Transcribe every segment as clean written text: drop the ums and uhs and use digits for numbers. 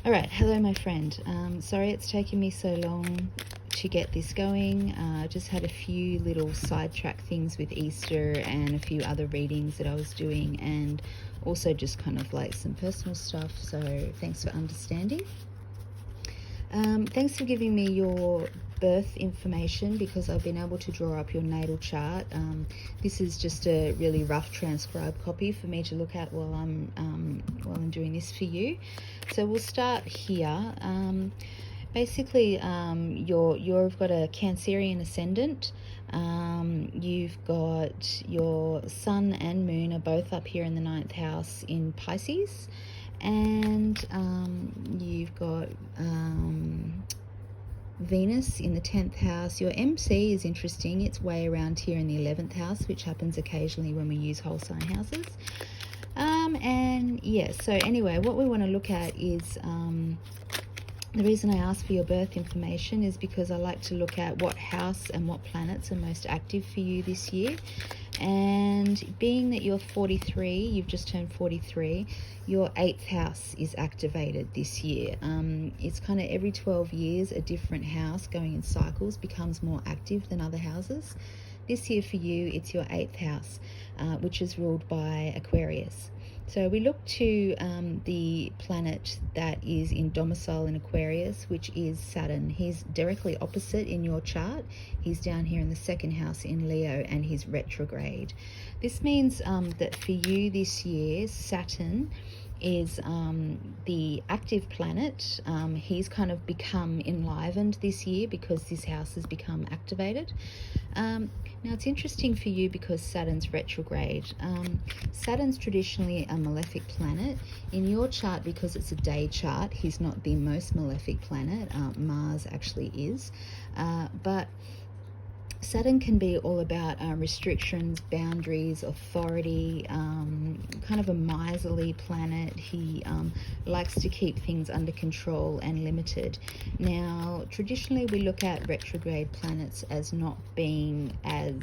All right, hello my friend. Sorry it's taken me so long to get this going. Just had a few little sidetrack things with Easter and a few other readings that I was doing, and also just kind of like some personal stuff, so thanks for understanding. Thanks for giving me your birth information, because I've been able to draw up your natal chart. This is just a really rough transcribed copy for me to look at while I'm doing this for you. So we'll start here. Basically, you've got a Cancerian ascendant. You've got your sun and moon are both up here in the 9th house in Pisces, and you've got Venus in the 10th house. Your MC is interesting. It's way around here in the 11th house, which happens occasionally when we use whole sign houses. And yeah, so anyway, what we want to look at is the reason I ask for your birth information is because I like to look at what house and what planets are most active for you this year. And being that you're 43, you've just turned 43, your 8th house is activated this year. It's kind of every 12 years a different house going in cycles becomes more active than other houses. This year for you, it's your 8th house, which is ruled by Aquarius. So we look to the planet that is in domicile in Aquarius, which is Saturn. He's directly opposite in your chart. He's down here in the 2nd house in Leo, and he's retrograde. This means that for you this year, Saturn is the active planet. He's kind of become enlivened this year because this house has become activated. Now it's interesting for you because Saturn's retrograde. Saturn's traditionally a malefic planet. In your chart, because it's a day chart, he's not the most malefic planet. Mars actually is. But Saturn can be all about restrictions, boundaries, authority, kind of a miserly planet. He likes to keep things under control and limited. Now, traditionally we look at retrograde planets as not being as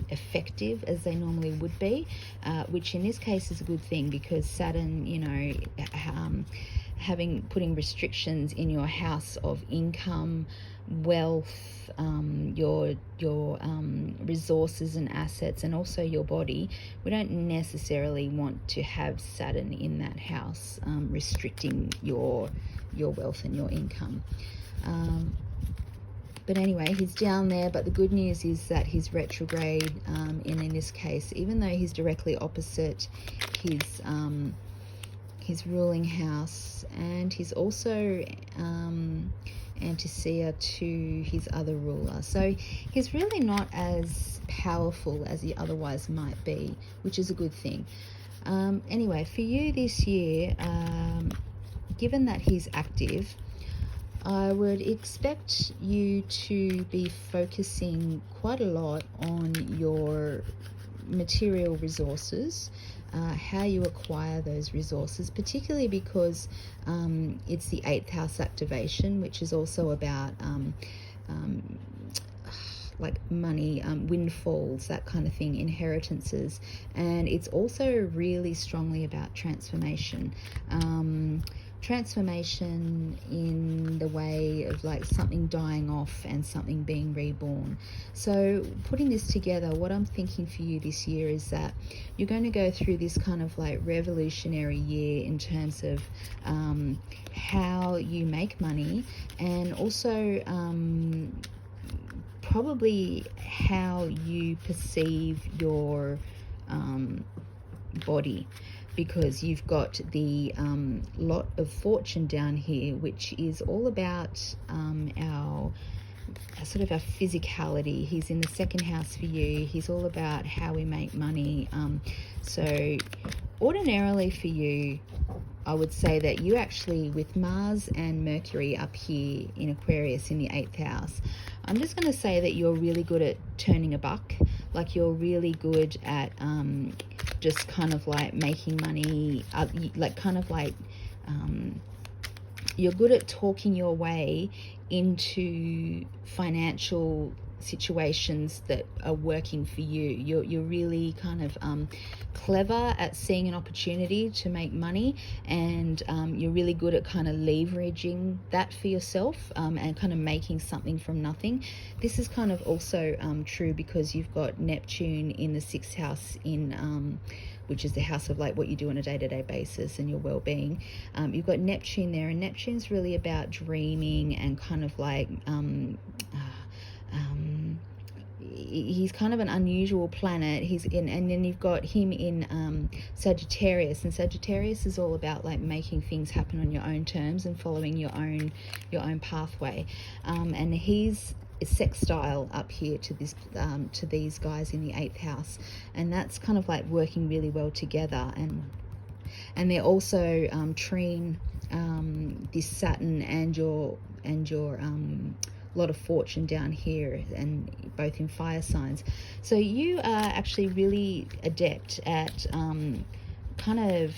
effective as they normally would be, which in this case is a good thing, because Saturn, you know, putting restrictions in your house of income, wealth, your resources and assets, and also your body. We don't necessarily want to have Saturn in that house, restricting your wealth and your income. But anyway, he's down there, but the good news is that he's retrograde, and in this case, even though he's directly opposite his ruling house, and he's also anti-seer to his other ruler. So he's really not as powerful as he otherwise might be, which is a good thing. Anyway, for you this year, given that he's active, I would expect you to be focusing quite a lot on your material resources, how you acquire those resources, particularly because it's the 8th house activation, which is also about like money, windfalls, that kind of thing, inheritances. And it's also really strongly about transformation. Transformation in the way of like something dying off and something being reborn. So putting this together, what I'm thinking for you this year is that you're going to go through this kind of like revolutionary year in terms of how you make money, and also probably how you perceive your body, because you've got the lot of fortune down here, which is all about our sort of our physicality. He's in the 2nd house for you. He's all about how we make money. So ordinarily for you, I would say that you actually, with Mars and Mercury up here in Aquarius in the 8th house, I'm just going to say that you're really good at turning a buck. Like you're really good at just kind of like making money, like kind of like you're good at talking your way into financial situations that are working for you. You're really kind of clever at seeing an opportunity to make money, and you're really good at kind of leveraging that for yourself, and kind of making something from nothing. This is kind of also true because you've got Neptune in the 6th house in which is the house of like what you do on a day-to-day basis and your well-being. You've got Neptune there, and Neptune's really about dreaming and kind of like he's kind of an unusual planet. He's in, and then you've got him in Sagittarius, and Sagittarius is all about like making things happen on your own terms and following your own pathway. And he's sextile up here to this to these guys in the 8th house, and that's kind of like working really well together. And they're also trining this Saturn and your lot of fortune down here, and both in fire signs. So you are actually really adept at kind of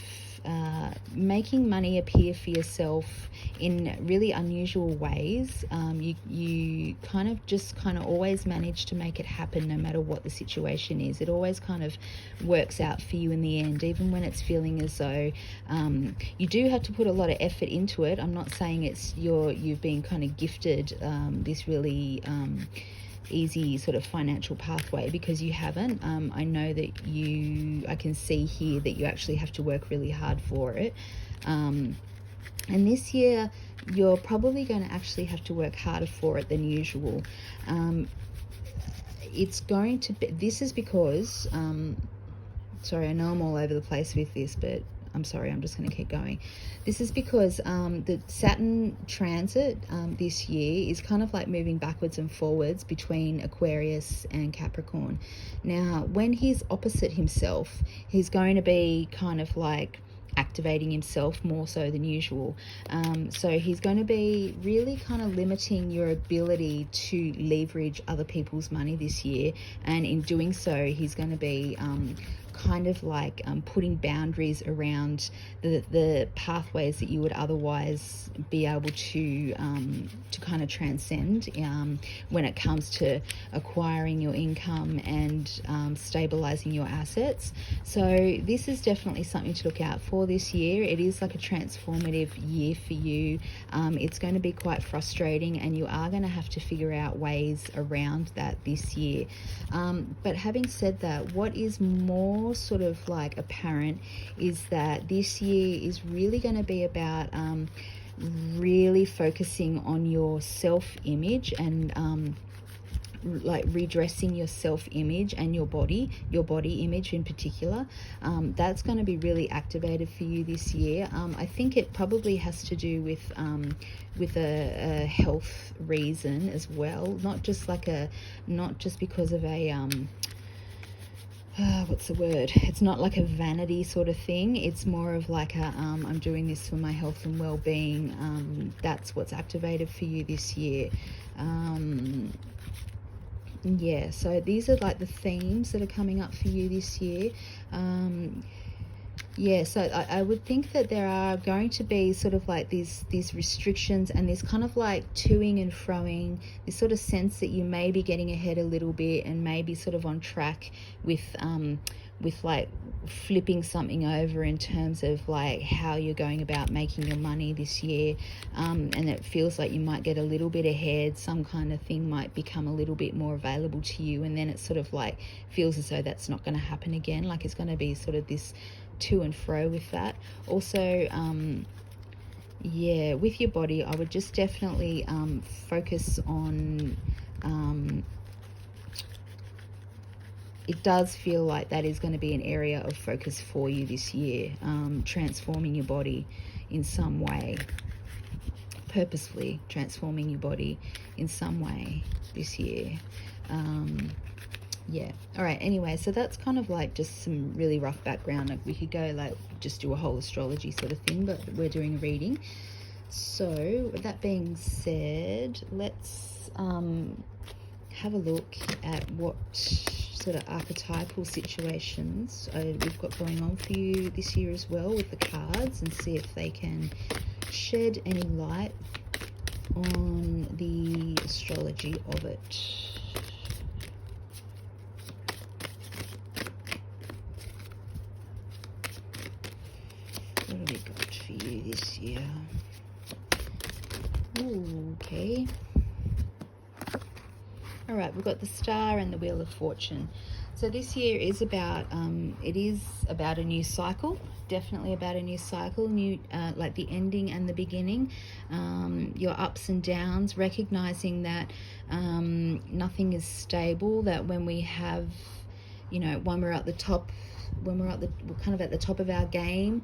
making money appear for yourself in really unusual ways. You kind of always manage to make it happen no matter what the situation is. It always kind of works out for you in the end, even when it's feeling as though you do have to put a lot of effort into it. I'm not saying it's you've been kind of gifted this really easy sort of financial pathway, because you haven't. I know that I can see here that you actually have to work really hard for it. And this year you're probably going to actually have to work harder for it than usual. It's going to be, this is because, sorry, I know I'm all over the place with this, but I'm sorry, I'm just going to keep going. This is because the Saturn transit this year is kind of like moving backwards and forwards between Aquarius and Capricorn. Now, when he's opposite himself, he's going to be kind of like activating himself more so than usual. So he's going to be really kind of limiting your ability to leverage other people's money this year, and in doing so he's going to be kind of like putting boundaries around the pathways that you would otherwise be able to kind of transcend when it comes to acquiring your income and stabilizing your assets. So this is definitely something to look out for this year. It is like a transformative year for you. It's going to be quite frustrating, and you are going to have to figure out ways around that this year. But having said that, what is more sort of like apparent is that this year is really going to be about really focusing on your self-image and like redressing your self-image and your body image in particular. That's going to be really activated for you this year. I think it probably has to do with a health reason as well, not just because of a what's the word? It's not like a vanity sort of thing. It's more of like a, I'm doing this for my health and well-being. That's what's activated for you this year. Yeah, so these are like the themes that are coming up for you this year. Yeah, so I would think that there are going to be sort of like these restrictions and this kind of like toing and froing, this sort of sense that you may be getting ahead a little bit and maybe sort of on track with like flipping something over in terms of like how you're going about making your money this year. And it feels like you might get a little bit ahead, some kind of thing might become a little bit more available to you, and then it sort of like feels as though that's not going to happen again, like it's going to be sort of this to and fro with that. Also, yeah, with your body, I would just definitely focus on, it does feel like that is going to be an area of focus for you this year, transforming your body in some way, purposefully transforming your body in some way this year. Yeah, all right, anyway, so that's kind of like just some really rough background. Like we could go like just do a whole astrology sort of thing, but we're doing a reading. So with that being said, let's have a look at what sort of archetypal situations we've got going on for you this year as well with the cards, and see if they can shed any light on the astrology of it. What have we got for you this year? Ooh, okay. All right, we've got the Star and the Wheel of Fortune. So this year is about, it is about a new cycle, definitely about a new cycle, new, like the ending and the beginning, your ups and downs, recognizing that nothing is stable, that when we have, you know, when we're at the top, we're kind of at the top of our game,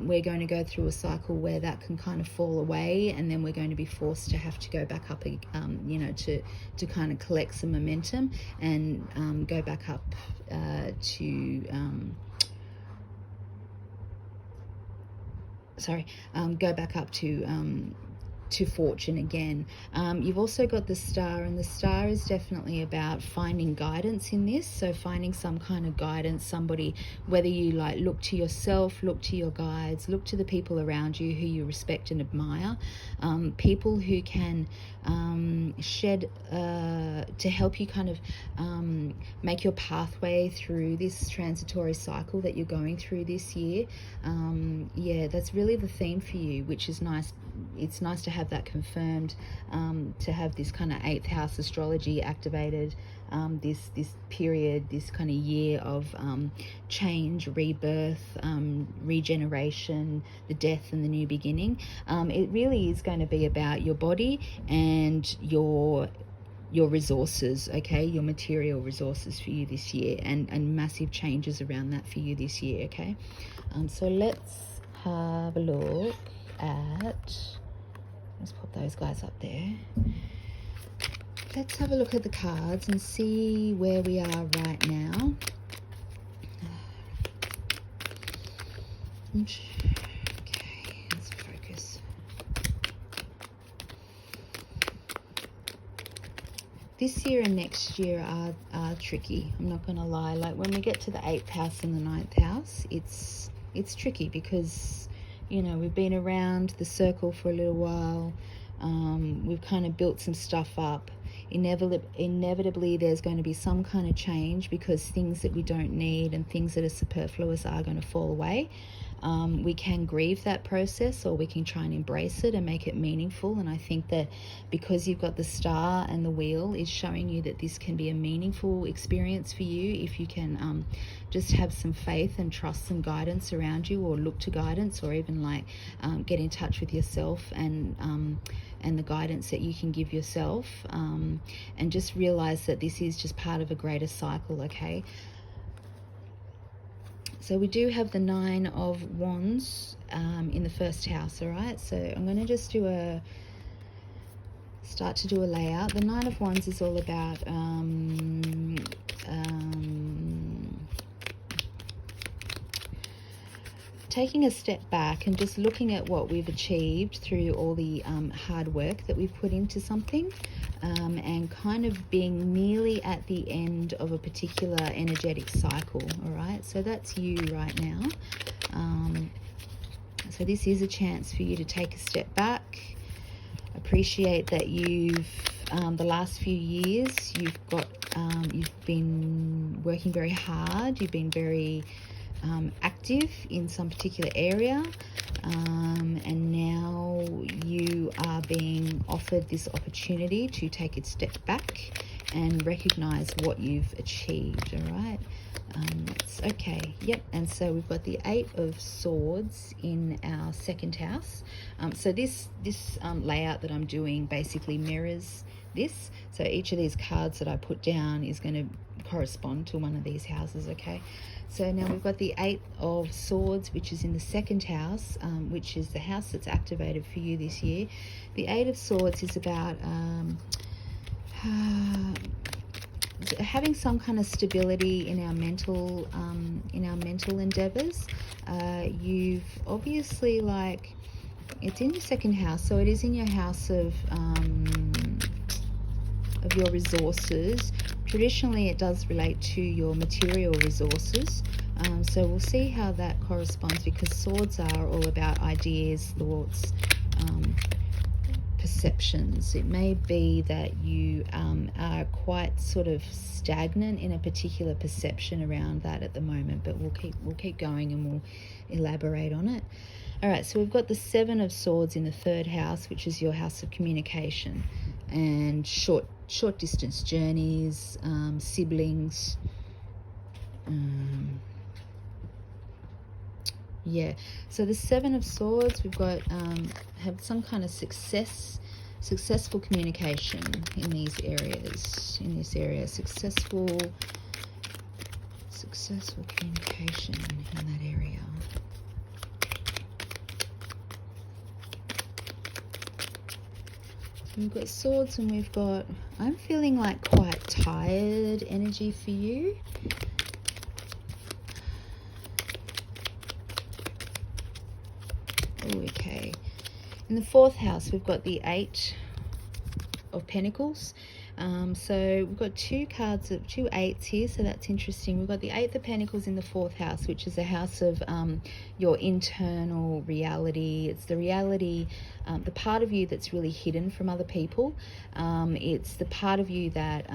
we're going to go through a cycle where that can kind of fall away, and then we're going to be forced to have to go back up, you know, to kind of collect some momentum and go back up go back up to fortune again. You've also got the Star, and the Star is definitely about finding guidance in this. So finding some kind of guidance, somebody, whether you like look to yourself, look to your guides, look to the people around you who you respect and admire, people who can shed to help you kind of make your pathway through this transitory cycle that you're going through this year. Yeah, that's really the theme for you, which is nice. It's nice to have that confirmed, to have this kind of 8th house astrology activated, this period, this kind of year of change, rebirth, regeneration, the death and the new beginning. It really is going to be about your body and your resources, okay, your material resources for you this year, and massive changes around that for you this year, okay. So let's have a look at, let's put those guys up there. Let's have a look at the cards and see where we are right now. Okay, let's focus. This year and next year are tricky, I'm not gonna lie. Like when we get to the 8th house and the 9th house, it's tricky because, you know, we've been around the circle for a little while. We've kind of built some stuff up. Inevitably there's going to be some kind of change, because things that we don't need and things that are superfluous are going to fall away. We can grieve that process, or we can try and embrace it and make it meaningful. And I think that because you've got the Star and the Wheel, is showing you that this can be a meaningful experience for you if you can just have some faith and trust some guidance around you, or look to guidance, or even like get in touch with yourself and the guidance that you can give yourself, and just realize that this is just part of a greater cycle, okay? So we do have the 9 of Wands in the 1st house, all right? So I'm going to just start to do a layout. The 9 of Wands is all about taking a step back and just looking at what we've achieved through all the hard work that we've put into something, and kind of being nearly at the end of a particular energetic cycle, all right? So that's you right now. So this is a chance for you to take a step back, appreciate that you've the last few years you've been working very hard, you've been very active in some particular area, and now you are being offered this opportunity to take a step back and recognize what you've achieved, all right? That's okay. Yep. And so we've got the 8 of Swords in our 2nd house. So this layout that I'm doing basically mirrors this. So each of these cards that I put down is going to correspond to one of these houses, okay? So now we've got the 8 of Swords, which is in the 2nd house, which is the house that's activated for you this year. The 8 of Swords is about having some kind of stability in our mental endeavors. You've obviously, like, it's in your 2nd house, so it is in your house of your resources. Traditionally, it does relate to your material resources. So we'll see how that corresponds, because swords are all about ideas, thoughts, perceptions. It may be that you are quite sort of stagnant in a particular perception around that at the moment, but we'll keep going and we'll elaborate on it. All right, so we've got the Seven of Swords in the third house, which is your house of communication and short distance journeys, siblings. Yeah, so the Seven of Swords, we've got have some kind of successful communication in these areas, successful communication in that area. So we've got Swords, and we've got, I'm feeling like quite tired energy for you. Okay, in the fourth house we've got the Eight of Pentacles. So we've got two eights here, so that's interesting. We've got the Eight of Pentacles in the fourth house, which is a house of your internal reality. It's the reality, the part of you that's really hidden from other people. It's the part of you that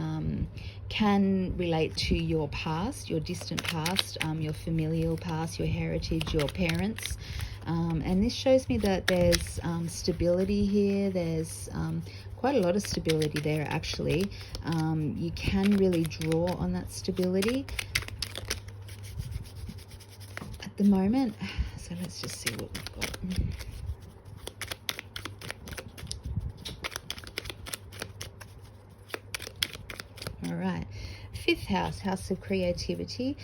can relate to your past, your distant past, your familial past, your heritage, your parents. And this shows me that there's stability here. There's quite a lot of stability there, actually. You can really draw on that stability at the moment. So let's just see what we've got. All right, fifth house, house of creativity.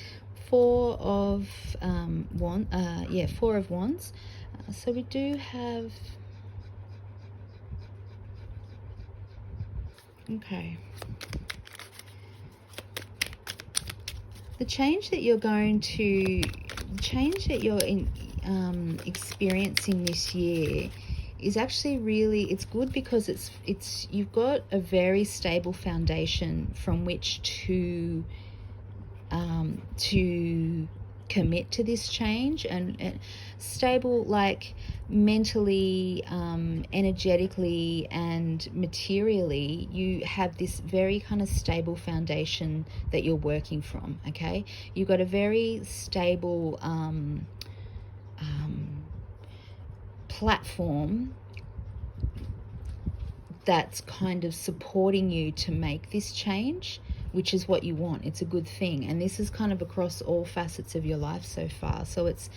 Four of Wands. So we do have, okay, the change that you're experiencing this year is actually really, it's good because it's you've got a very stable foundation from which to commit to this change, and stable, like mentally, energetically and materially. You have this very kind of stable foundation that you're working from. Okay, you've got a very stable platform that's kind of supporting you to make this change, which is what you want. It's a good thing, and this is kind of across all facets of your life so far. So it's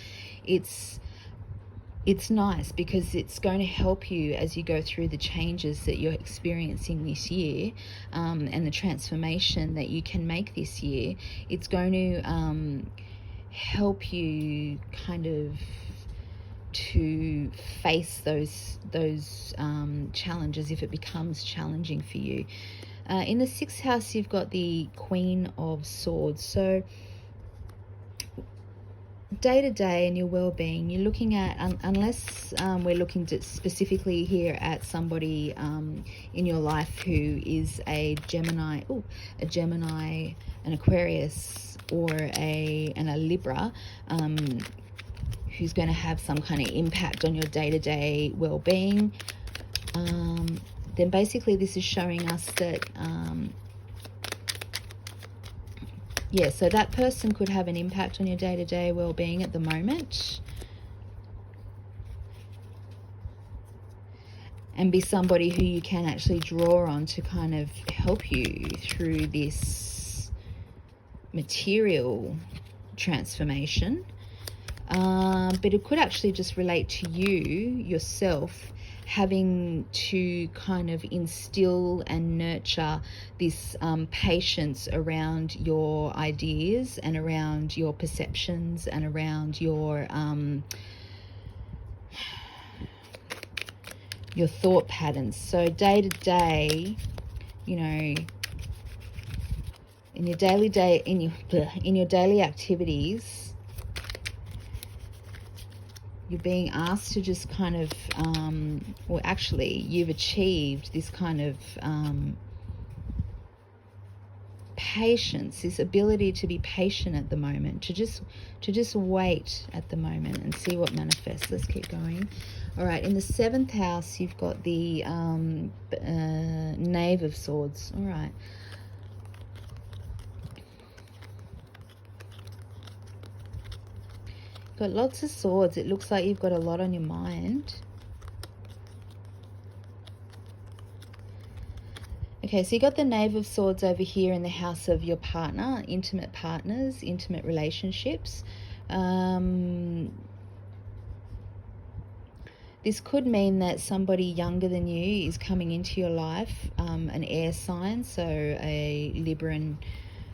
nice because it's going to help you as you go through the changes that you're experiencing this year, and the transformation that you can make this year. It's going to help you kind of to face those challenges if it becomes challenging for you. In the sixth house, you've got the Queen of Swords. So day to day in your well-being, you're looking at, unless we're looking to specifically here at somebody in your life who is a Gemini, an Aquarius, or a Libra, who's going to have some kind of impact on your day-to-day well-being, then basically this is showing us that, so that person could have an impact on your day-to-day well-being at the moment, and be somebody who you can actually draw on to kind of help you through this material transformation. But it could actually just relate to you yourself having to kind of instill and nurture this patience around your ideas and around your perceptions and around your thought patterns. So day to day, you know, in your daily activities, you're being asked to just kind of, well, actually, you've achieved this kind of patience, this ability to be patient at the moment, to just wait at the moment and see what manifests. Let's keep going. All right, in the 7th house, you've got the Knave of Swords. All right. Got lots of swords. It looks like you've got a lot on your mind. Okay, so you got the Knave of Swords over here in the house of your partner, intimate partners, intimate relationships. This could mean that somebody younger than you is coming into your life, an air sign, so a Libra,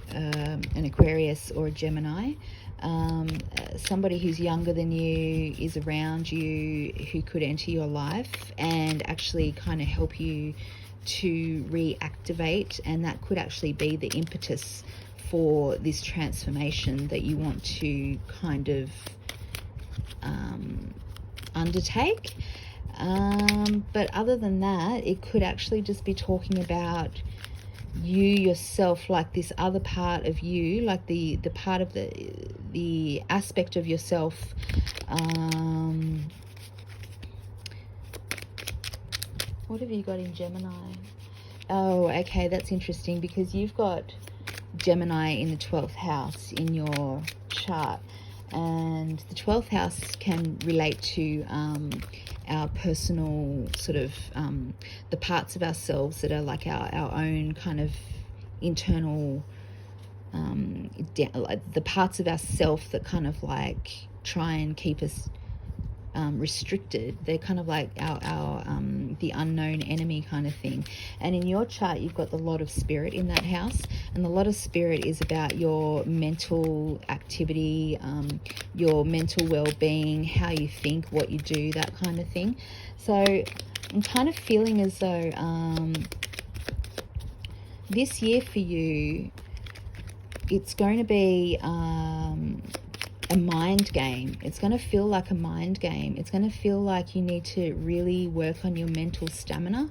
an Aquarius or a Gemini. Somebody who's younger than you is around you who could enter your life and actually kind of help you to reactivate, and that could actually be the impetus for this transformation that you want to kind of undertake. But other than that, it could actually just be talking about you yourself, like this other part of you, like the part of the aspect of yourself. What have you got in Gemini? Oh, okay, that's interesting, because you've got Gemini in the 12th house in your chart, and the 12th house can relate to our personal sort of the parts of ourselves that are like our own kind of internal the parts of ourself that kind of like try and keep us restricted. They're kind of like our the unknown enemy kind of thing. And in your chart, you've got the Lot of Spirit in that house, and the Lot of Spirit is about your mental activity, your mental well-being, how you think, what you do, that kind of thing. So I'm kind of feeling as though this year for you, it's going to be a mind game. It's going to feel like a mind game. It's going to feel like you need to really work on your mental stamina,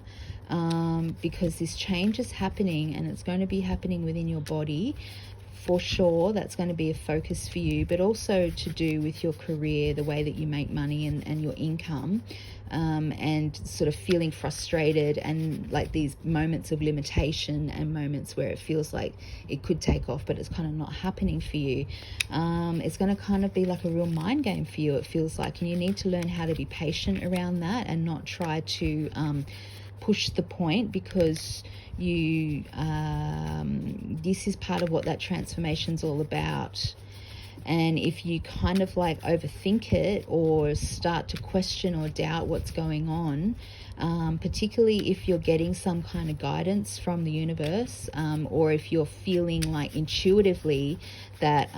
because this change is happening, and it's going to be happening within your body for sure. That's going to be a focus for you, but also to do with your career, the way that you make money and your income, and sort of feeling frustrated and like these moments of limitation and moments where it feels like it could take off but it's kind of not happening for you. It's going to kind of be like a real mind game for you, it feels like, and you need to learn how to be patient around that and not try to push the point, because you this is part of what that transformation's all about. And if you kind of like overthink it or start to question or doubt what's going on, particularly if you're getting some kind of guidance from the universe, or if you're feeling like intuitively that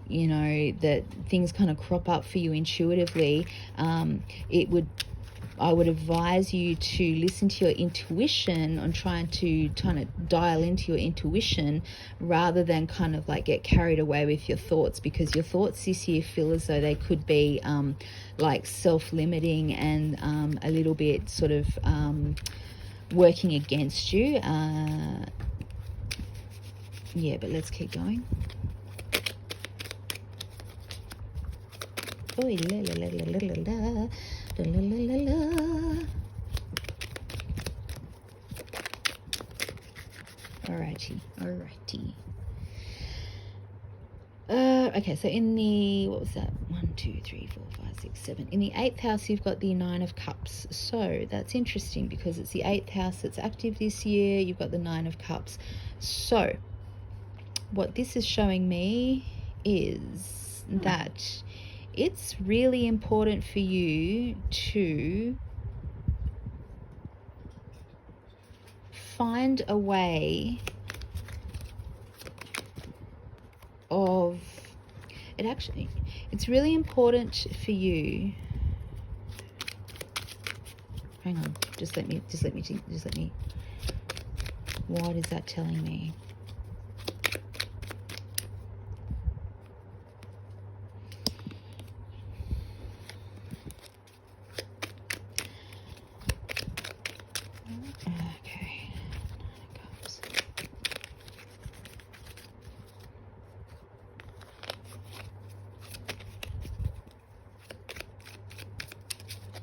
you know, that things kind of crop up for you intuitively, I would advise you to listen to your intuition and trying to kind of dial into your intuition rather than kind of like get carried away with your thoughts, because your thoughts this year feel as though they could be like self-limiting and a little bit sort of working against you. Yeah, but let's keep going. Oh, la, la, la, la, la, la, la. La, la, la, la, la. Alrighty. Okay, so in the, what was that? 1, 2, 3, 4, 5, 6, 7. In the 8th house, you've got the 9 of Cups. So that's interesting because it's the 8th house that's active this year. You've got the 9 of Cups. So what this is showing me is that it's really important for you to find a way of it. Actually, it's really important for you. Hang on, just let me. What is that telling me?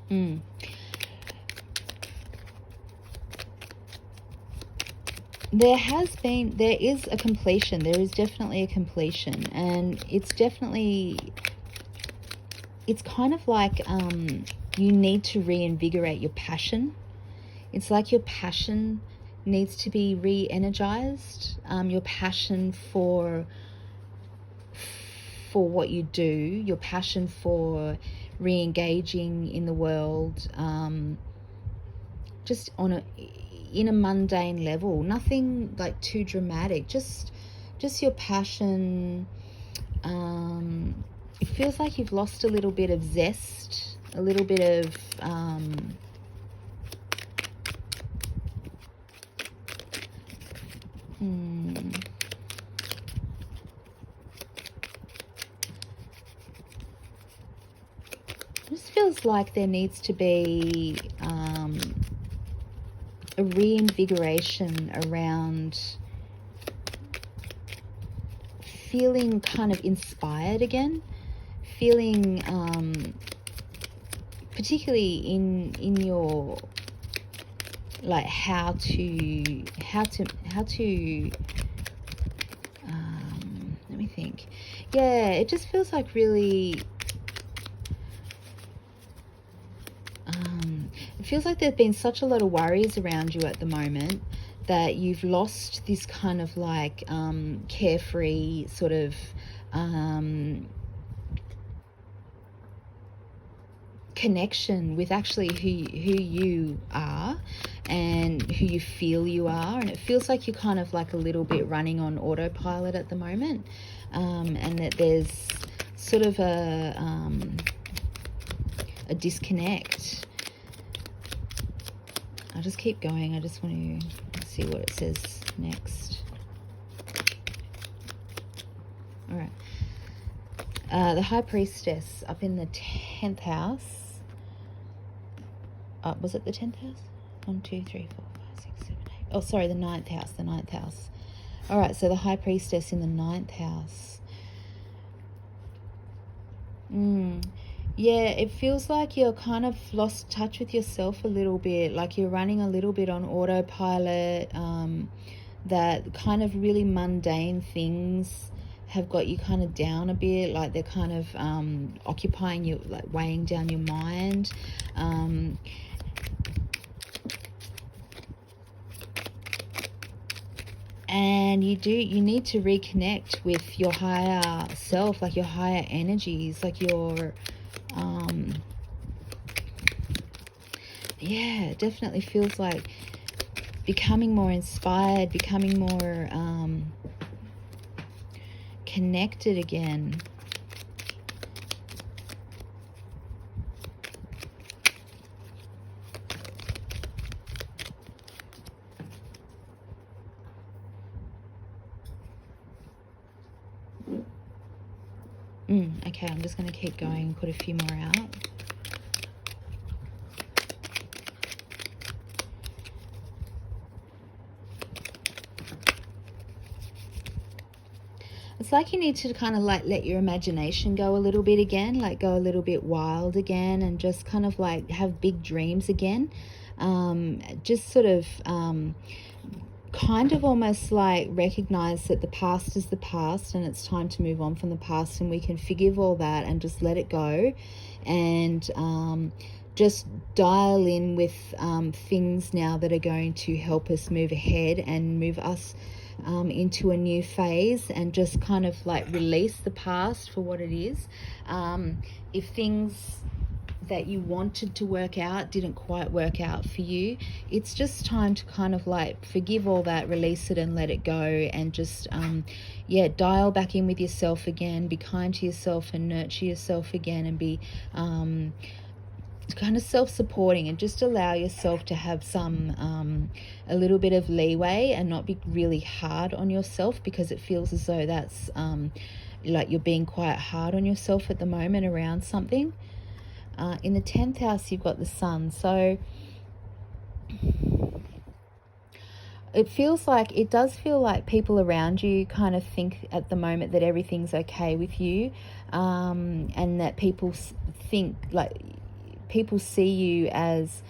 Mm. There is a completion. There is definitely a completion, and it's kind of like you need to reinvigorate your passion. It's like your passion needs to be re-energized. Your passion for what you do, your passion for re-engaging in the world, just in a mundane level, nothing like too dramatic, just your passion. It feels like you've lost a little bit of zest, a little bit of just feels like there needs to be a reinvigoration around feeling kind of inspired again, feeling particularly in your like how to let me think. Yeah, it just feels like really it feels like there's been such a lot of worries around you at the moment that you've lost this kind of like carefree sort of connection with actually who you are and who you feel you are, and it feels like you're kind of like a little bit running on autopilot at the moment, and that there's sort of a disconnect. I'll just keep going. I just want to see what it says next. All right. The High Priestess up in the 10th house. Was it the 10th house? 1, 2, 3, 4, 5, 6, 7, 8. Oh, sorry, the 9th house. The 9th house. All right, so the High Priestess in the 9th house. Yeah, it feels like you're kind of lost touch with yourself a little bit, like you're running a little bit on autopilot, that kind of really mundane things have got you kind of down a bit, like they're kind of occupying you, like weighing down your mind. And you need to reconnect with your higher self, like your higher energies, like your yeah, it definitely feels like becoming more inspired, becoming more connected again. Okay, I'm just going to keep going and put a few more out. It's like you need to kind of like let your imagination go a little bit again, like go a little bit wild again, and just kind of like have big dreams again. Just sort of kind of almost like recognize that the past is the past and it's time to move on from the past, and we can forgive all that and just let it go, and just dial in with things now that are going to help us move ahead and move us into a new phase, and just kind of like release the past for what it is. If things that you wanted to work out didn't quite work out for you, it's just time to kind of like forgive all that, release it and let it go, and just dial back in with yourself again, be kind to yourself and nurture yourself again, and be kind of self-supporting, and just allow yourself to have some a little bit of leeway and not be really hard on yourself, because it feels as though that's like you're being quite hard on yourself at the moment around something. In the 10th house, you've got the Sun. So it does feel like people around you kind of think at the moment that everything's okay with you, and that people think like people see you as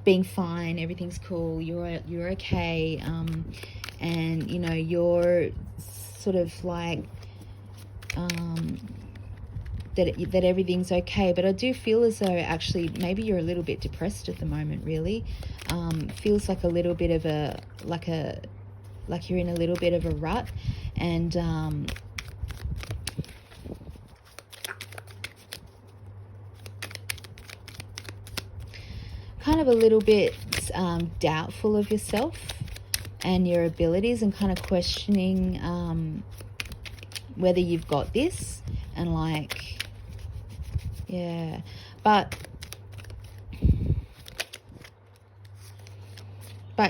being fine, everything's cool, you're okay, and you know, you're sort of like that everything's okay. But I do feel as though actually maybe you're a little bit depressed at the moment, really. Feels like a little bit of a like you're in a little bit of a rut, and kind of a little bit doubtful of yourself and your abilities, and kind of questioning whether you've got this, and like, yeah, but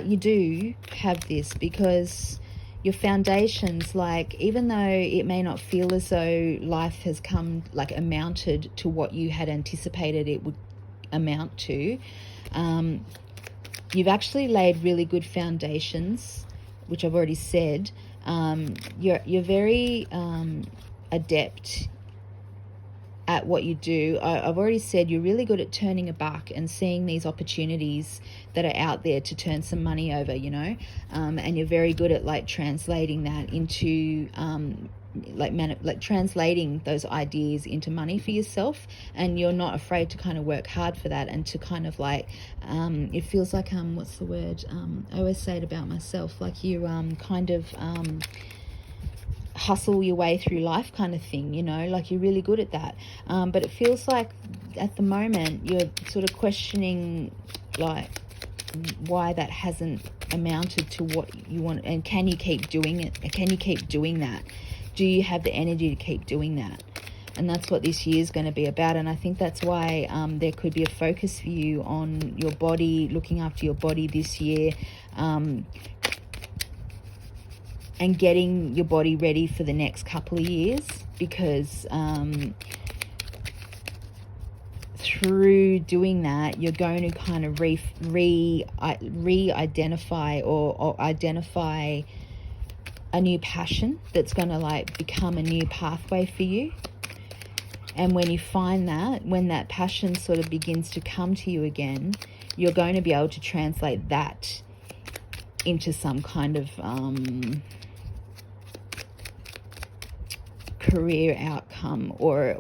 you do have this, because your foundations, like, even though it may not feel as though life has come, like, amounted to what you had anticipated it would amount to, you've actually laid really good foundations, which I've already said. You're very adept at what you do. I've already said you're really good at turning a buck and seeing these opportunities that are out there to turn some money over, you know, and you're very good at like translating that into like translating those ideas into money for yourself, and you're not afraid to kind of work hard for that, and to kind of like it feels like what's the word, I always say it about myself, like you kind of hustle your way through life kind of thing, you know, like you're really good at that, but it feels like at the moment you're sort of questioning like why that hasn't amounted to what you want, and can you keep doing it, can you keep doing that, do you have the energy to keep doing that? And that's what this year is going to be about. And I think that's why there could be a focus for you on your body, looking after your body this year, and getting your body ready for the next couple of years, because through doing that, you're going to kind of re-identify or identify a new passion that's going to like become a new pathway for you. And when you find that, when that passion sort of begins to come to you again, you're going to be able to translate that into some kind of career outcome, or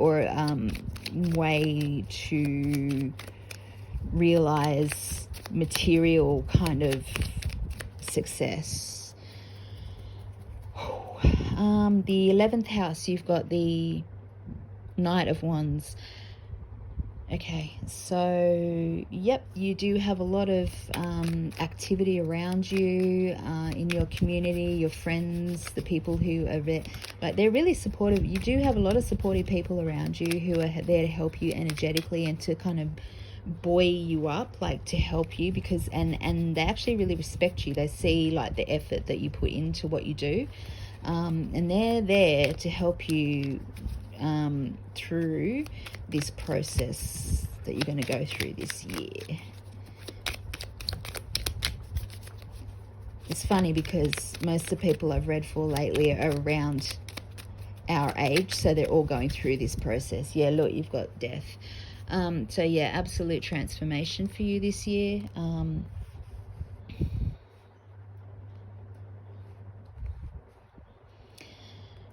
way to realize material kind of success. The 11th house, you've got the Knight of Wands. Okay, so yep, you do have a lot of activity around you, in your community, your friends, the people who are there, like they're really supportive. You do have a lot of supportive people around you who are there to help you energetically and to kind of buoy you up, like to help you, because and they actually really respect you. They see like the effort that you put into what you do, and they're there to help you through this process that you're going to go through this year. It's funny because most of the people I've read for lately are around our age, so they're all going through this process. Yeah, look, you've got death. So yeah, absolute transformation for you this year.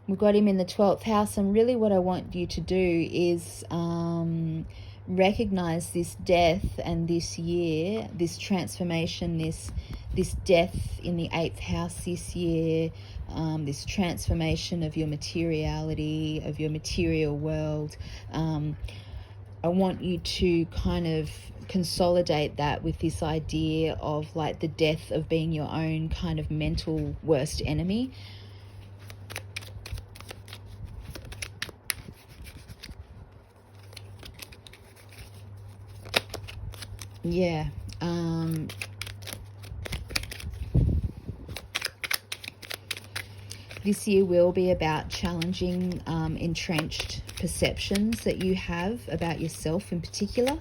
We've got him in the 12th house, and really what I want you to do is recognize this death and this year, this transformation, this death in the 8th house this year, this transformation of your materiality, of your material world. I want you to kind of consolidate that with this idea of like the death of being your own kind of mental worst enemy. Yeah. This year will be about challenging entrenched perceptions that you have about yourself in particular,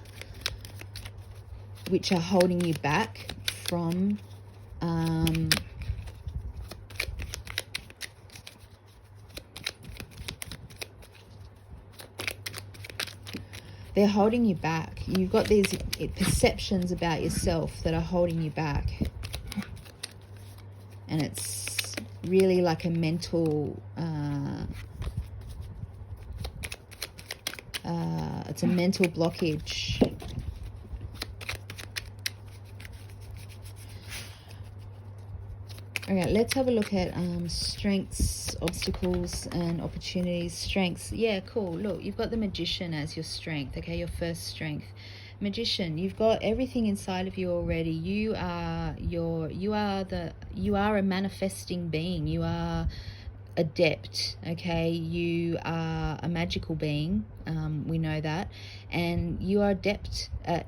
which are holding you back from They're holding you back. You've got these perceptions about yourself that are holding you back. And it's really like a mental, it's a mental blockage. All right, let's have a look at strengths, obstacles, and opportunities. Strengths, yeah, cool. Look, you've got the Magician as your strength, okay, your first strength. Magician, you've got everything inside of you already. You are a manifesting being. You are adept, okay? You are a magical being, we know that, and you are adept at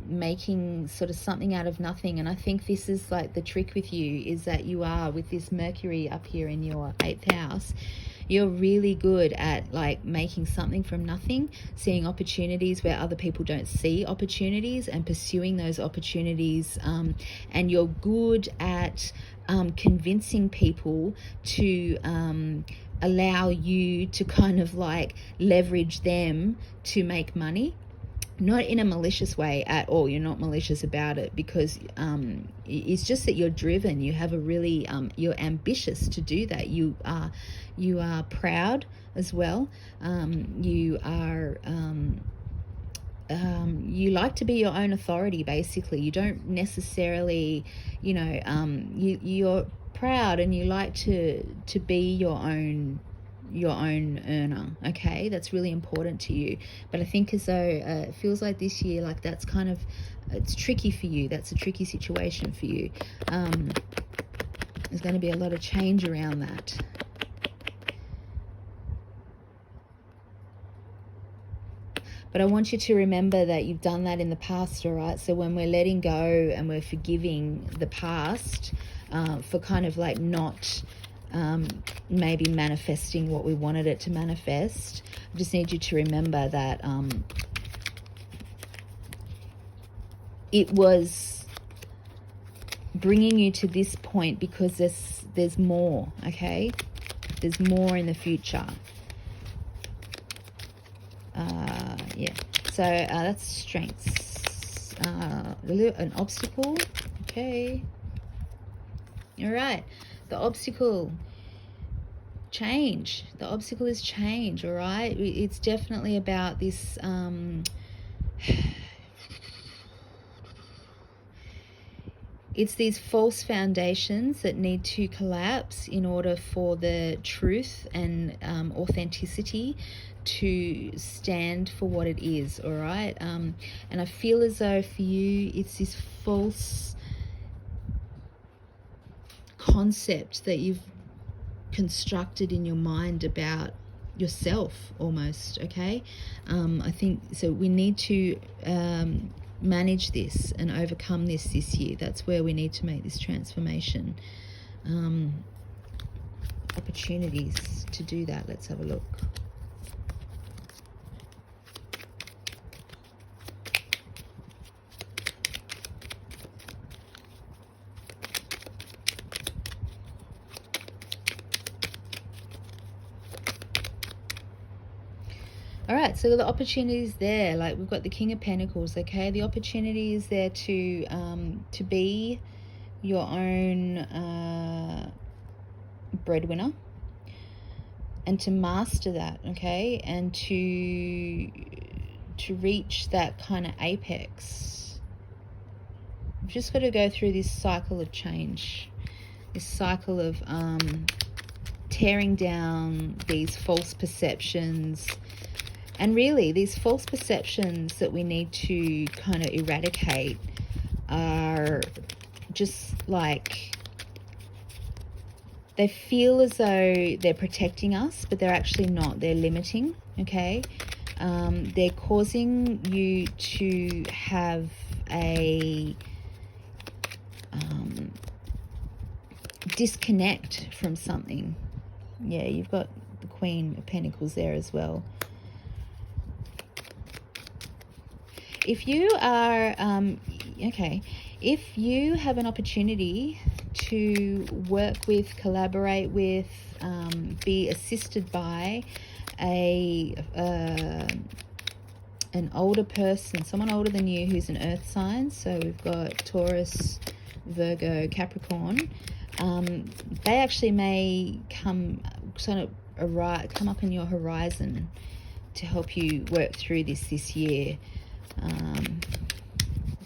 making sort of something out of nothing. And I think this is like the trick with you, is that you are, with this Mercury up here in your 8th house, you're really good at like making something from nothing, seeing opportunities where other people don't see opportunities and pursuing those opportunities, and you're good at convincing people to allow you to kind of like leverage them to make money. Not in a malicious way at all. You're not malicious about it, because it's just that you're driven. You have a really you're ambitious to do that. You are proud as well. You are you like to be your own authority, basically. You don't necessarily, you're proud, and you like to be your own earner, okay? That's really important to you. But I think as though it feels like this year, like that's kind of, it's tricky for you. That's a tricky situation for you. There's going to be a lot of change around that. But I want you to remember that you've done that in the past, all right? So when we're letting go and we're forgiving the past for kind of like not maybe manifesting what we wanted it to manifest, I just need you to remember that it was bringing you to this point because there's more, okay? There's more in the future. Yeah, so that's strengths. An obstacle, okay. All right, the obstacle, change. The obstacle is change, all right? It's definitely about this it's these false foundations that need to collapse in order for the truth and authenticity to stand for what it is, all right? And I feel as though for you, it's this false concept that you've constructed in your mind about yourself almost, okay? I think so. We need to manage this and overcome this year. That's where we need to make this transformation. Opportunities to do that. Let's have a look. All right, so the opportunity is there. Like we've got the King of Pentacles, okay? The opportunity is there to be your own breadwinner and to master that, okay? And to reach that kind of apex. You've just got to go through this cycle of change, this cycle of tearing down these false perceptions. And really, these false perceptions that we need to kind of eradicate are just like, they feel as though they're protecting us, but they're actually not. They're limiting, okay? They're causing you to have a disconnect from something. Yeah, you've got the Queen of Pentacles there as well. If you are, if you have an opportunity to work with, collaborate with, be assisted by a an older person, someone older than you who's an earth sign. So we've got Taurus, Virgo, Capricorn. They actually may come up in your horizon to help you work through this year,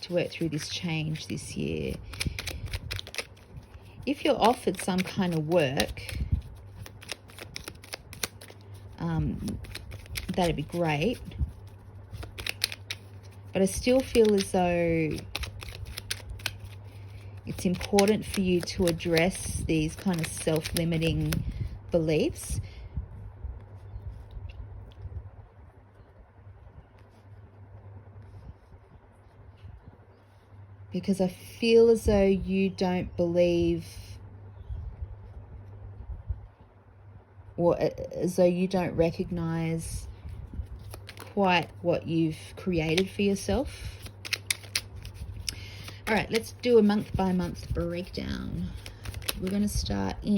to work through this change this year. If you're offered some kind of work, that'd be great. But I still feel as though it's important for you to address these kind of self-limiting beliefs. Because I feel as though you don't believe, or as though you don't recognize quite what you've created for yourself. All right, let's do a month by month breakdown. We're going to start we're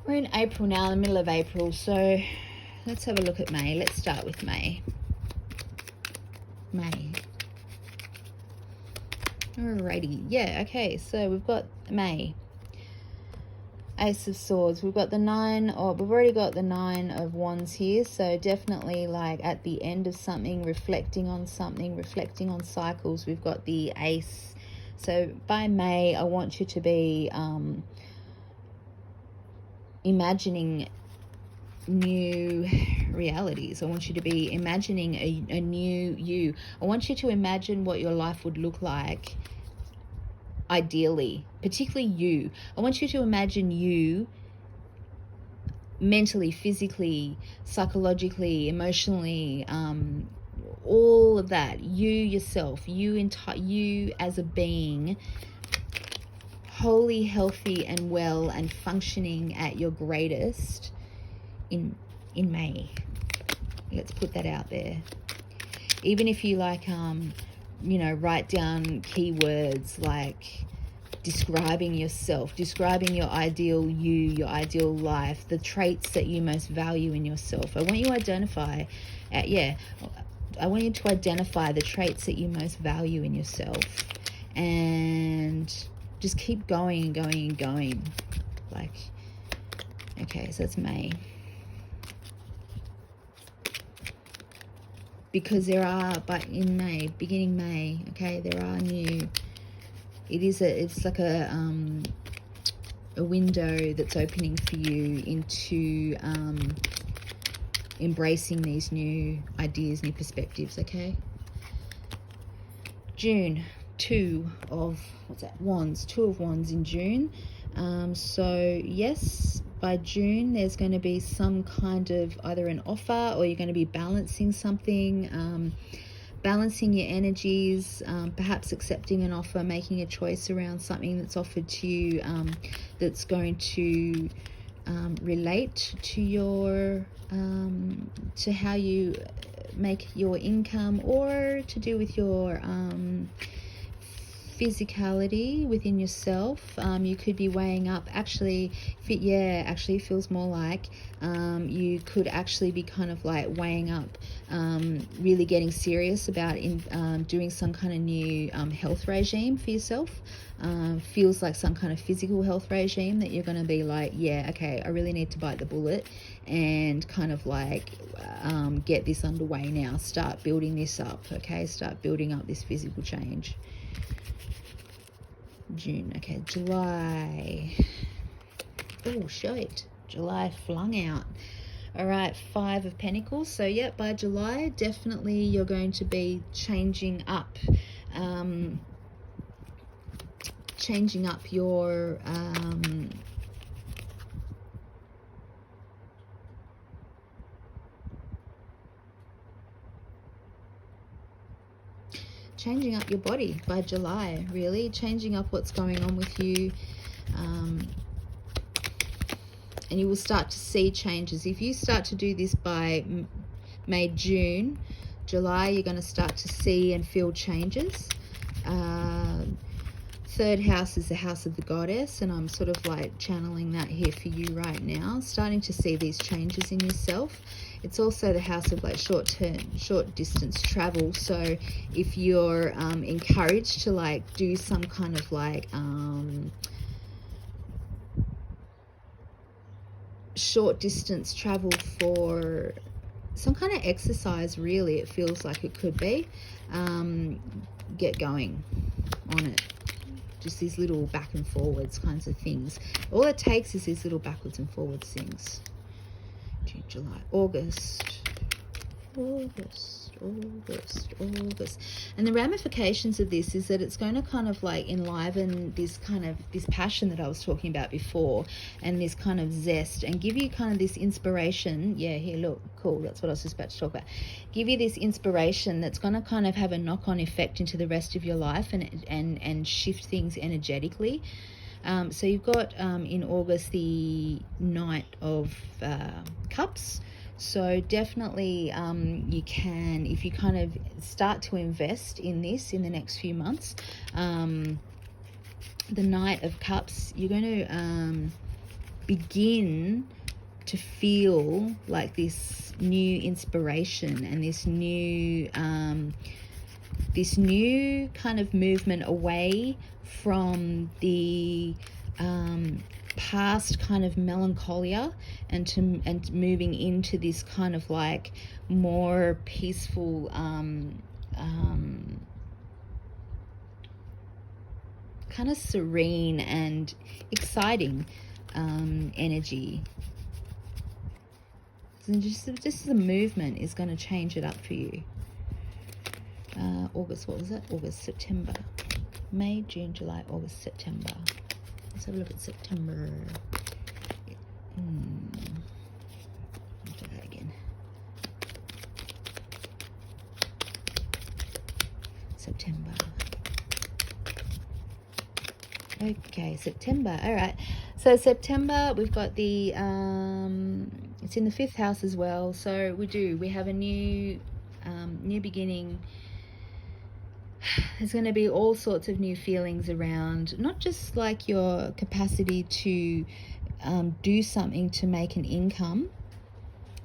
in April now, the middle of April. So let's have a look at May. Let's start with May. Alrighty, yeah, okay, so we've got May. Ace of Swords. We've got we've already got the 9 of Wands here, so definitely like at the end of something, reflecting on cycles. We've got the Ace. So by May, I want you to be imagining new realities. I want you to be imagining a new you. I want you to imagine what your life would look like ideally, particularly you. I want you to imagine you mentally, physically, psychologically, emotionally, all of that. You yourself, you as a being, wholly, healthy and well and functioning at your greatest in May. Let's put that out there. Even if you like write down keywords like describing yourself, describing your ideal you, your ideal life, the traits that you most value in yourself. I want you to identify the traits that you most value in yourself, and just keep going and going and going. Like, okay, so it's May. Because beginning May, okay, there are new, it's like a window that's opening for you into embracing these new ideas, new perspectives, okay? June, 2 of Wands in June. So yes, by June there's going to be some kind of either an offer, or you're going to be balancing something, balancing your energies, perhaps accepting an offer, making a choice around something that's offered to you, that's going to relate to your to how you make your income, or to do with your physicality within yourself. You could be weighing up, actually it feels more like you could actually be kind of like weighing up, really getting serious about doing some kind of new health regime for yourself. Feels like some kind of physical health regime that you're going to be like, yeah, okay, I really need to bite the bullet and kind of like get this underway now, start building this up, okay, start building up this physical change. June, okay, July. Oh, shit. July flung out. All right, 5 of Pentacles. So, yeah, by July, definitely you're going to be changing up your changing up your body by July, really changing up what's going on with you, and you will start to see changes. If you start to do this by May, June, July, you're going to start to see and feel changes. third house is the house of the goddess, and I'm sort of like channeling that here for you right now, starting to see these changes in yourself. It's also the house of like short distance travel. So if you're encouraged to like do some kind of like short distance travel for some kind of exercise, really, it feels like it could be, get going on it. Just these little back and forwards kinds of things. All it takes is these little backwards and forwards things. June, July, August. And the ramifications of this is that it's going to kind of like enliven this passion that I was talking about before, and this kind of zest, and give you kind of this inspiration. Yeah, here, look, cool, that's what I was just about to talk about. Give you this inspiration that's going to kind of have a knock-on effect into the rest of your life, and shift things energetically. So you've got in August the Knight of Cups. So definitely you can, if you kind of start to invest in this in the next few months, the Knight of Cups, you're going to begin to feel like this new inspiration and this new kind of movement away from the past kind of melancholia, and moving into this kind of like more peaceful kind of serene and exciting energy. And just the movement is going to change it up for you. August, what was it? August, September, May, June, July, August, September. Let's have a look at September. Let's do that again. September. Okay, September. All right. So September, we've got the, it's in the 5th house as well. So we have a new beginning. There's going to be all sorts of new feelings around, not just like your capacity to do something to make an income,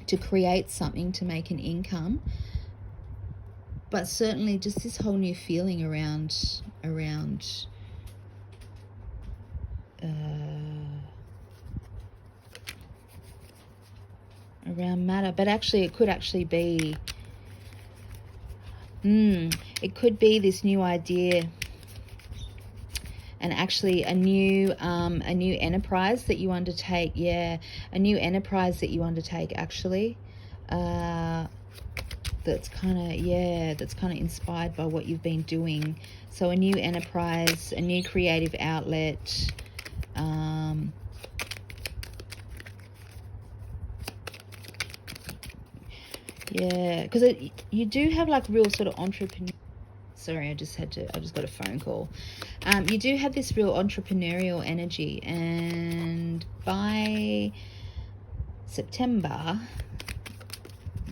to create something to make an income, but certainly just this whole new feeling around matter. But actually, it could actually be it could be this new idea, and actually a new enterprise that you undertake. Yeah, a new enterprise that you undertake, actually. That's kind of inspired by what you've been doing. So a new enterprise, a new creative outlet. Yeah, because you do have like real sort of entrepreneur. Sorry, I just got a phone call. You do have this real entrepreneurial energy, and by September,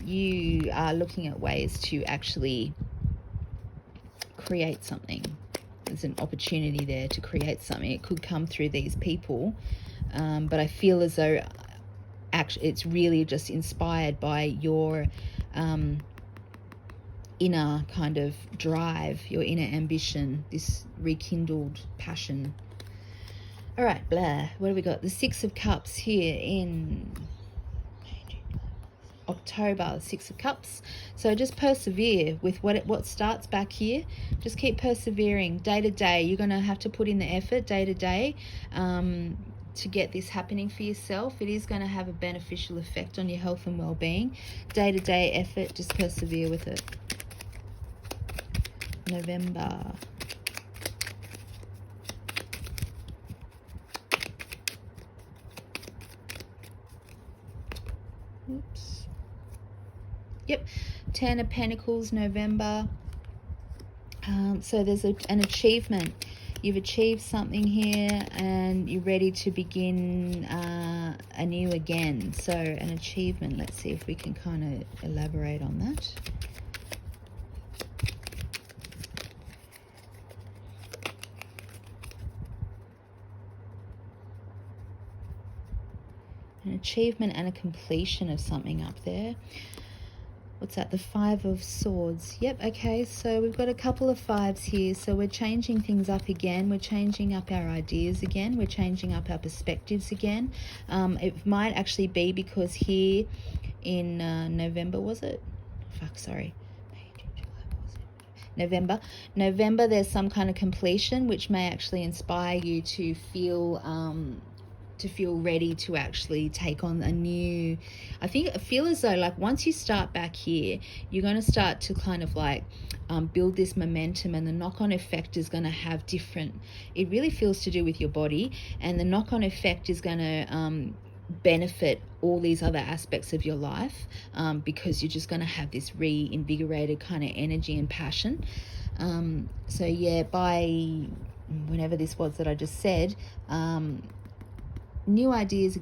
you are looking at ways to actually create something. There's an opportunity there to create something. It could come through these people, but I feel as though actually it's really just inspired by your inner kind of drive, your inner ambition, this rekindled passion. All right, blah. What have we got? The 6 of Cups here in October, 6 of Cups. So just persevere with what starts back here. Just keep persevering day to day. You're going to have to put in the effort day to day to get this happening for yourself. It is going to have a beneficial effect on your health and well-being. Day to day effort, just persevere with it. November. Oops. Yep, 10 of Pentacles, November. So there's an achievement. You've achieved something here, and you're ready to begin anew again. So an achievement. Let's see if we can kind of elaborate on that. achievement and a completion of something up there. What's that? The Five of Swords. Yep, okay, so we've got a couple of fives here. So we're changing things up again. We're changing up our ideas again. We're changing up our perspectives again. It might actually be because here in November, was it? Fuck, sorry. November, there's some kind of completion which may actually inspire you to feel ready to actually take on a new, I feel as though like once you start back here, you're going to start to kind of like build this momentum, and the knock-on effect is going to have different, it really feels to do with your body, and the knock-on effect is going to benefit all these other aspects of your life, because you're just going to have this reinvigorated kind of energy and passion. So yeah, by whenever this was that I just said, new ideas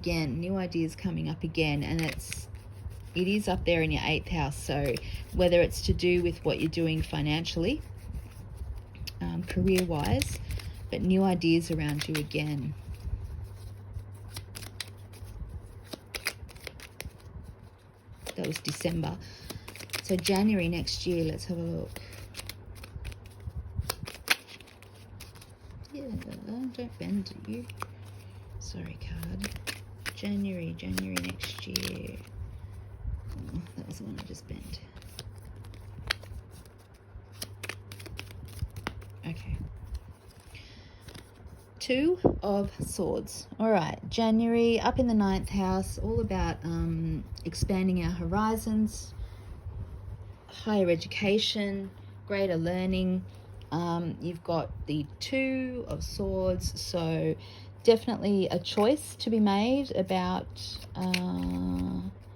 coming up again, and it is up there in your 8th house. So whether it's to do with what you're doing financially, career wise, but new ideas around you again. That was December. So January next year, let's have a look. Yeah, don't bend, do you? Sorry, card. January next year. Oh, that was the one I just bent. Okay. 2 of Swords. All right, January, up in the 9th house, all about expanding our horizons, higher education, greater learning. You've got the 2 of Swords, so definitely a choice to be made about, an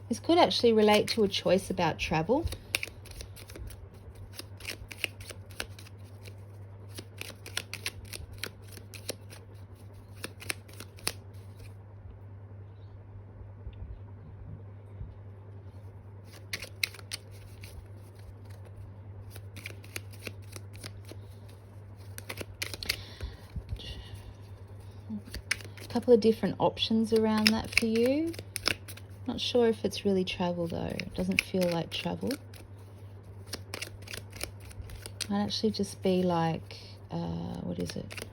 this could actually relate to a choice about travel. A couple of different options around that for you. Not sure if it's really travel though. It doesn't feel like travel. Might actually just be like, what is it?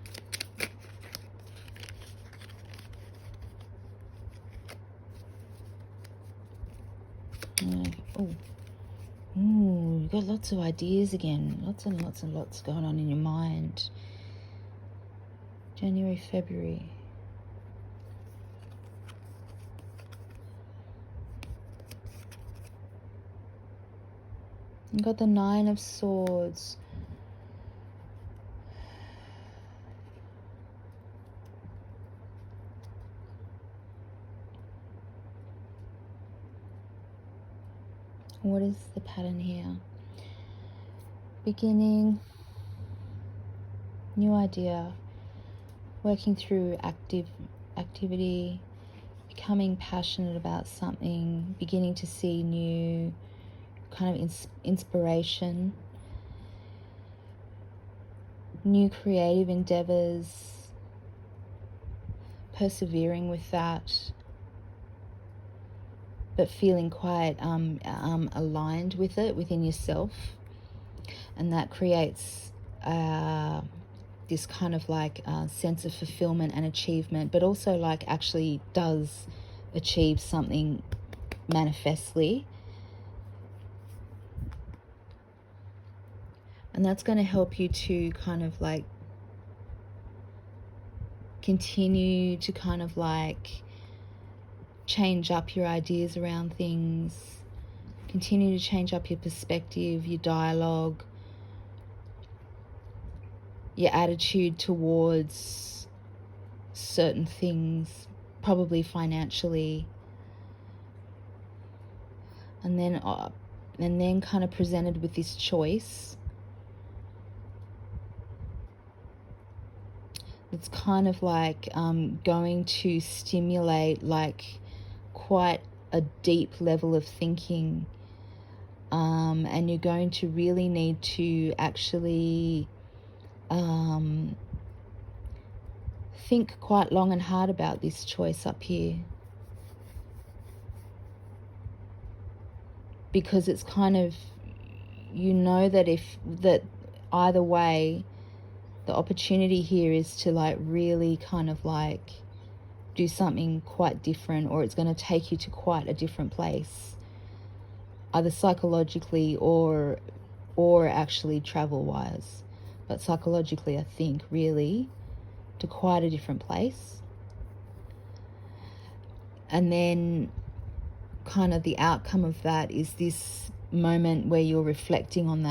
Oh, you got lots of ideas again. Lots and lots and lots going on in your mind. January, February. You got the 9 of Swords. What is the pattern here? Beginning, new idea, working through activity, becoming passionate about something, beginning to see new kind of inspiration, new creative endeavors, persevering with that, but feeling quite aligned with it within yourself, and that creates this kind of like sense of fulfillment and achievement, but also like actually does achieve something manifestly. And that's going to help you to kind of like continue to kind of like change up your ideas around things, continue to change up your perspective, your dialogue, your attitude towards certain things, probably financially, and then kind of presented with this choice. It's kind of like going to stimulate like quite a deep level of thinking And you're going to really need to actually think quite long and hard about this choice up here, because it's kind of, you know, that either way, the opportunity here is to like really kind of like do something quite different, or it's going to take you to quite a different place, either psychologically or actually travel wise. But psychologically, I think really to quite a different place. And then kind of the outcome of that is this moment where you're reflecting on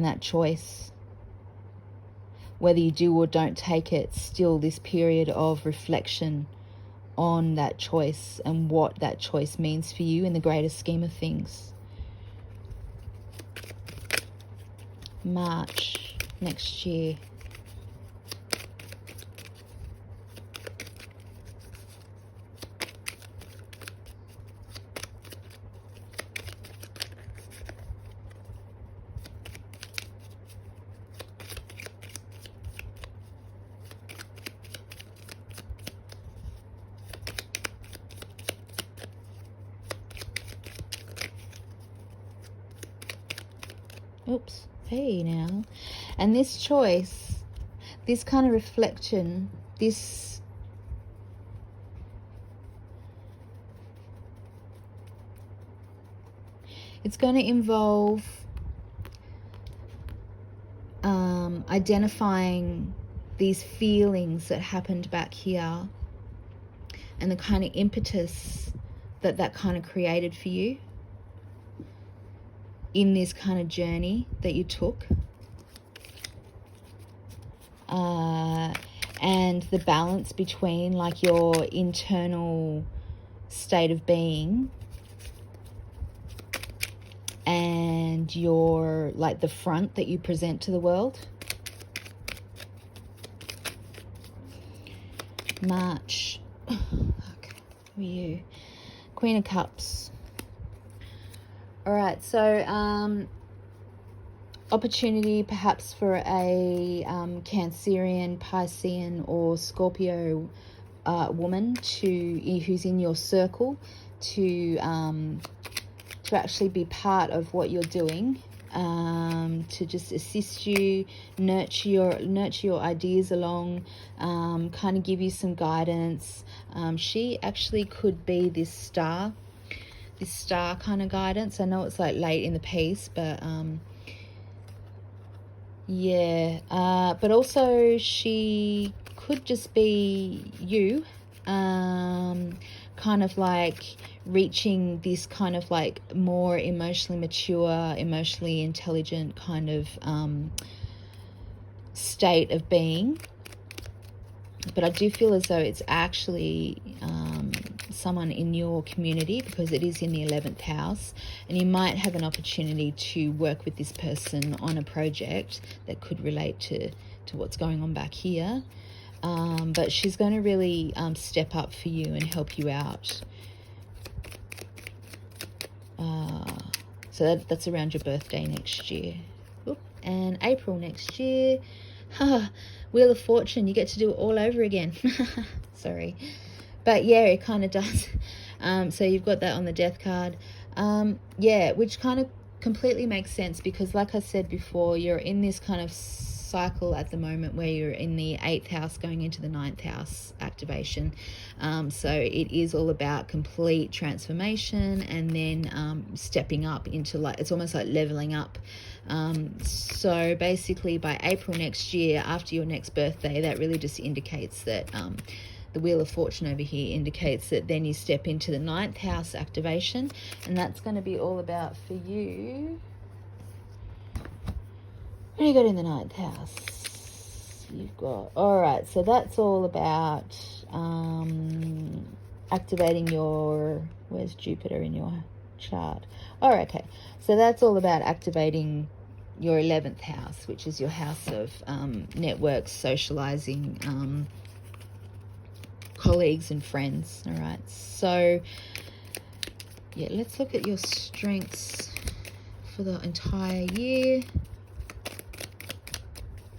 that choice. Whether you do or don't take it, still this period of reflection on that choice and what that choice means for you in the greater scheme of things. March next year. Oops, hey now. And this choice, this kind of reflection, it's going to involve identifying these feelings that happened back here and the kind of impetus that kind of created for you in this kind of journey that you took, and the balance between like your internal state of being and your like the front that you present to the world. March. Okay, who are you? Queen of Cups. All right, so opportunity perhaps for a Cancerian, Piscean, or Scorpio woman who's in your circle to actually be part of what you're doing, to just assist you, nurture your ideas along, kind of give you some guidance. She actually could be this star kind of guidance. I know it's like late in the piece, but yeah, but also she could just be you, kind of like reaching this kind of like more emotionally mature, emotionally intelligent kind of state of being. But I do feel as though it's actually someone in your community, because it is in the 11th house, and you might have an opportunity to work with this person on a project that could relate to what's going on back here. But she's going to really step up for you and help you out. So that's around your birthday next year. Oop, and April next year. Wheel of Fortune, you get to do it all over again. Sorry. But yeah, it kind of does. So you've got that on the death card. Yeah, which kind of completely makes sense, because like I said before, you're in this kind of cycle at the moment where you're in the 8th house going into the 9th house activation. So it is all about complete transformation, and then stepping up into, like, it's almost like leveling up. So basically by April next year, after your next birthday, that really just indicates that the Wheel of Fortune over here indicates that then you step into the 9th house activation, and that's going to be all about for you. What do you got in the 9th house? You've got, all right, so that's all about activating your, where's Jupiter in your chart? All right, okay, so that's all about activating your 11th house, which is your house of networks, socializing, colleagues and friends. All right, so Yeah, let's look at your strengths for the entire year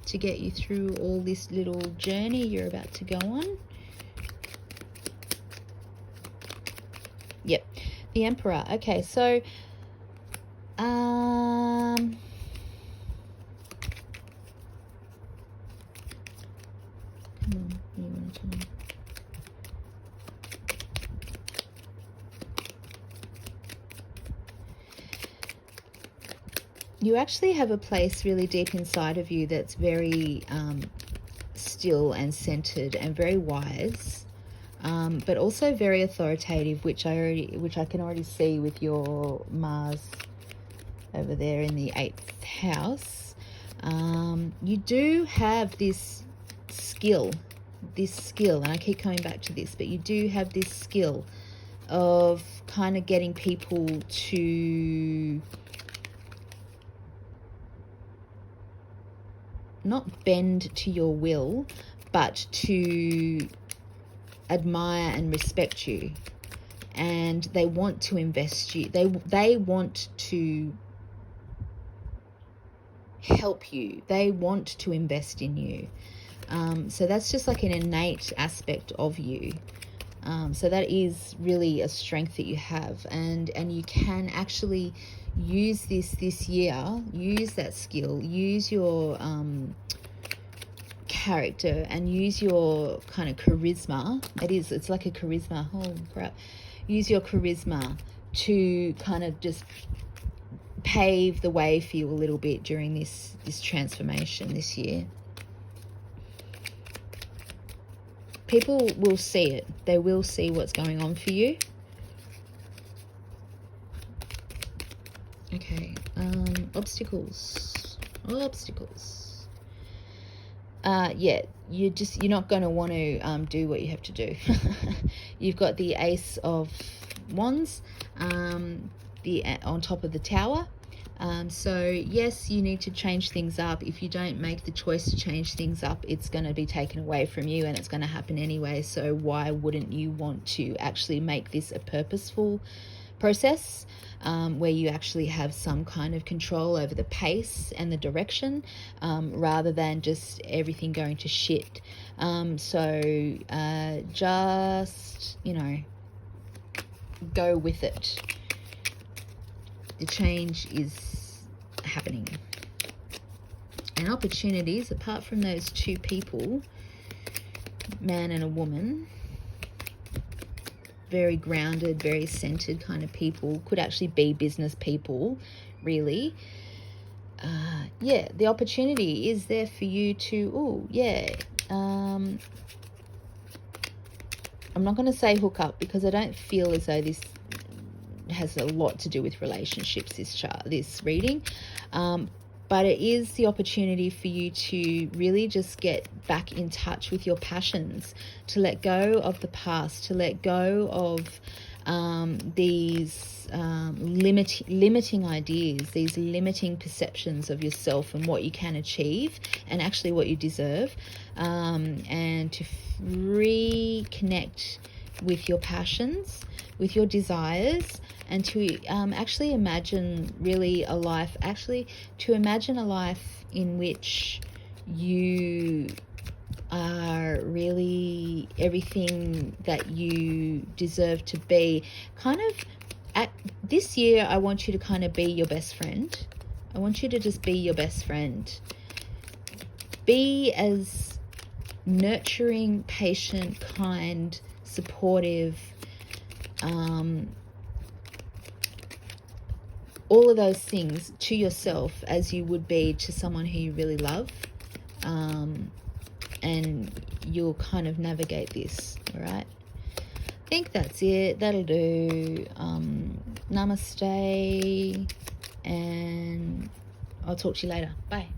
to get you through all this little journey you're about to go on. Yep, the Emperor. Okay, so come on, you want to tell me? You actually have a place really deep inside of you that's very still and centered and very wise, but also very authoritative, which I can already see with your Mars over there in the 8th house. You do have this skill, and I keep coming back to this, but you do have this skill of kind of getting people to not bend to your will, but to admire and respect you. And they want to invest you. They want to help you. They want to invest in you. So that's just like an innate aspect of you. So that is really a strength that you have, and you can actually use this year, use that skill, use your character, and use your kind of charisma. It's like a charisma. Oh crap. Use your charisma to kind of just pave the way for you a little bit during this transformation this year. People will see it. They will see what's going on for you. Okay, obstacles. Yeah, you're not going to want to do what you have to do. You've got the Ace of Wands, on top of the Tower. So yes, you need to change things up. If you don't make the choice to change things up, it's going to be taken away from you, and it's going to happen anyway. So why wouldn't you want to actually make this a purposeful process, where you actually have some kind of control over the pace and the direction, rather than just everything going to shit. So just, go with it. The change is happening. And opportunities, apart from those two people, man and a woman, very grounded, very centered kind of people, could actually be business people, really. Yeah, the opportunity is there for you to, I'm not going to say hook up, because I don't feel as though this has a lot to do with relationships, this reading, but it is the opportunity for you to really just get back in touch with your passions, to let go of the past, to let go of these limiting ideas, these limiting perceptions of yourself and what you can achieve and actually what you deserve, and to reconnect with your passions, with your desires, and to actually imagine really a life, in which you are really everything that you deserve to be. This year, I want you to kind of be your best friend. I want you to just be your best friend. Be as nurturing, patient, kind, supportive, all of those things to yourself as you would be to someone who you really love, and you'll kind of navigate this. All right, I think that's it. That'll do. Namaste, and I'll talk to you later. Bye.